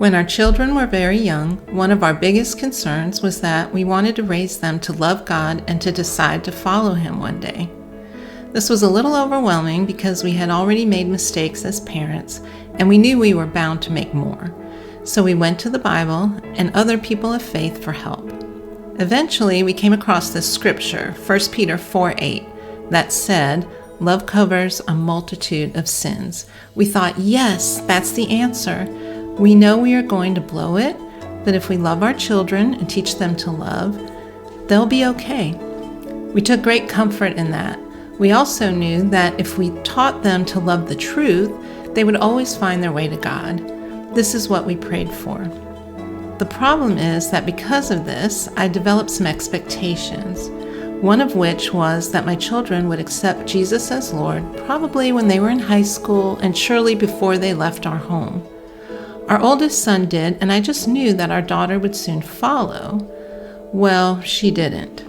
When our children were very young, one of our biggest concerns was that we wanted to raise them to love God and to decide to follow Him one day. This was a little overwhelming because we had already made mistakes as parents, and we knew we were bound to make more. So we went to the Bible and other people of faith for help. Eventually, we came across this scripture, 1 Peter 4:8, that said, "Love covers a multitude of sins." We thought, yes, that's the answer. We know we are going to blow it, but if we love our children and teach them to love, they'll be okay. We took great comfort in that. We also knew that if we taught them to love the truth, they would always find their way to God. This is what we prayed for. The problem is that because of this, I developed some expectations, one of which was that my children would accept Jesus as Lord probably when they were in high school and surely before they left our home. Our oldest son did, and I just knew that our daughter would soon follow. Well, she didn't.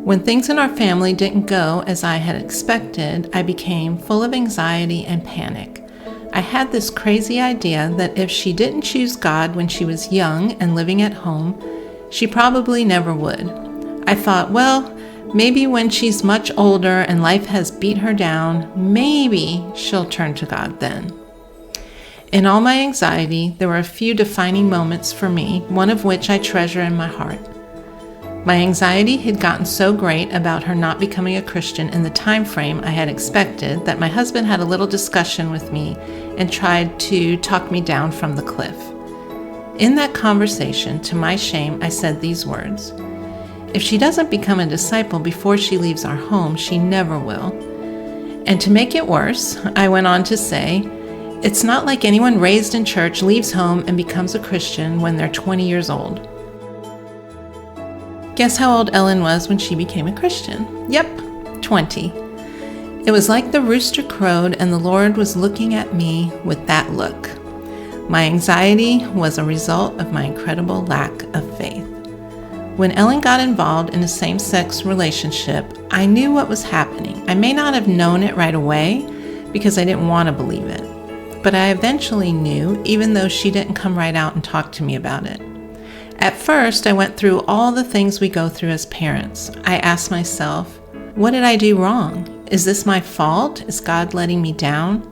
When things in our family didn't go as I had expected, I became full of anxiety and panic. I had this crazy idea that if she didn't choose God when she was young and living at home, she probably never would. I thought, well, maybe when she's much older and life has beat her down, maybe she'll turn to God then. In all my anxiety, there were a few defining moments for me, one of which I treasure in my heart. My anxiety had gotten so great about her not becoming a Christian in the time frame I had expected that my husband had a little discussion with me and tried to talk me down from the cliff. In that conversation, to my shame, I said these words: "If she doesn't become a disciple before she leaves our home, she never will." And to make it worse, I went on to say, it's not like anyone raised in church leaves home and becomes a Christian when they're 20 years old. Guess how old Ellen was when she became a Christian? Yep, 20. It was like the rooster crowed and the Lord was looking at me with that look. My anxiety was a result of my incredible lack of faith. When Ellen got involved in a same-sex relationship, I knew what was happening. I may not have known it right away because I didn't want to believe it. But I eventually knew, even though she didn't come right out and talk to me about it. At first, I went through all the things we go through as parents. I asked myself, what did I do wrong? Is this my fault? Is God letting me down?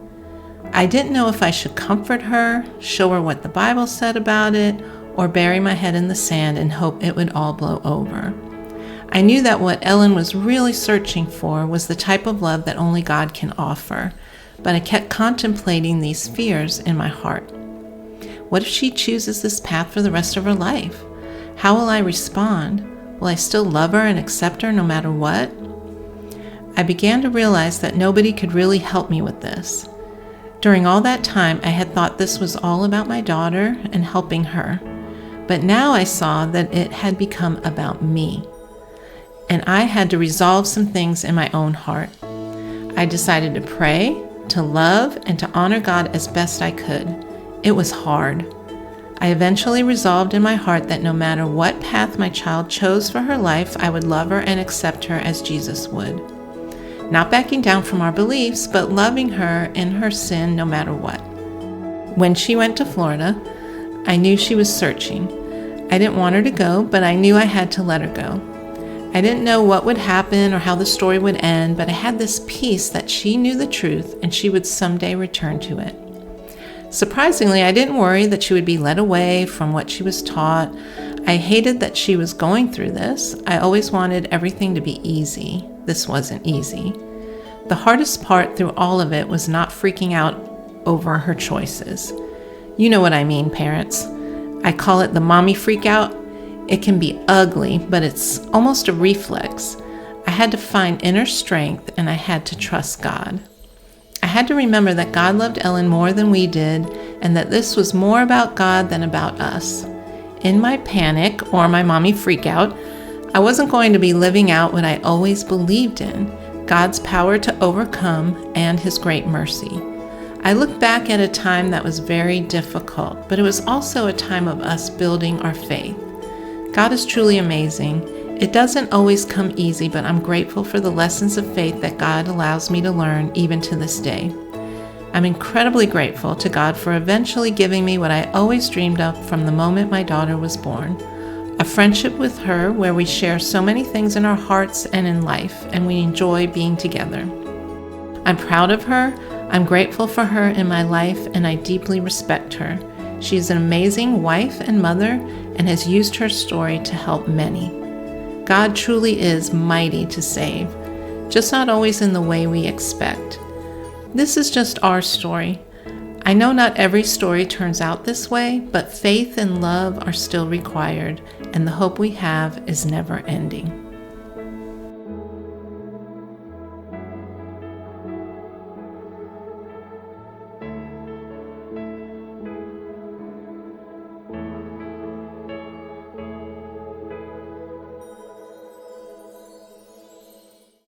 I didn't know if I should comfort her, show her what the Bible said about it, or bury my head in the sand and hope it would all blow over. I knew that what Ellen was really searching for was the type of love that only God can offer. But I kept contemplating these fears in my heart. What if she chooses this path for the rest of her life? How will I respond? Will I still love her and accept her no matter what? I began to realize that nobody could really help me with this. During all that time, I had thought this was all about my daughter and helping her. But now I saw that it had become about me. And I had to resolve some things in my own heart. I decided to pray, to love, and to honor God as best I could. It was hard. I eventually resolved in my heart that no matter what path my child chose for her life, I would love her and accept her as Jesus would. Not backing down from our beliefs, but loving her in her sin no matter what. When she went to Florida, I knew she was searching. I didn't want her to go, but I knew I had to let her go. I didn't know what would happen or how the story would end, but I had this peace that she knew the truth and she would someday return to it. Surprisingly, I didn't worry that she would be led away from what she was taught. I hated that she was going through this. I always wanted everything to be easy. This wasn't easy. The hardest part through all of it was not freaking out over her choices. You know what I mean, parents. I call it the mommy freak out. It can be ugly, but it's almost a reflex. I had to find inner strength and I had to trust God. I had to remember that God loved Ellen more than we did and that this was more about God than about us. In my panic or my mommy freak out, I wasn't going to be living out what I always believed in, God's power to overcome and His great mercy. I look back at a time that was very difficult, but it was also a time of us building our faith. God is truly amazing. It doesn't always come easy, but I'm grateful for the lessons of faith that God allows me to learn even to this day. I'm incredibly grateful to God for eventually giving me what I always dreamed of from the moment my daughter was born. A friendship with her where we share so many things in our hearts and in life, and we enjoy being together. I'm proud of her, I'm grateful for her in my life, and I deeply respect her. She is an amazing wife and mother and has used her story to help many. God truly is mighty to save, just not always in the way we expect. This is just our story. I know not every story turns out this way, but faith and love are still required, and the hope we have is never ending.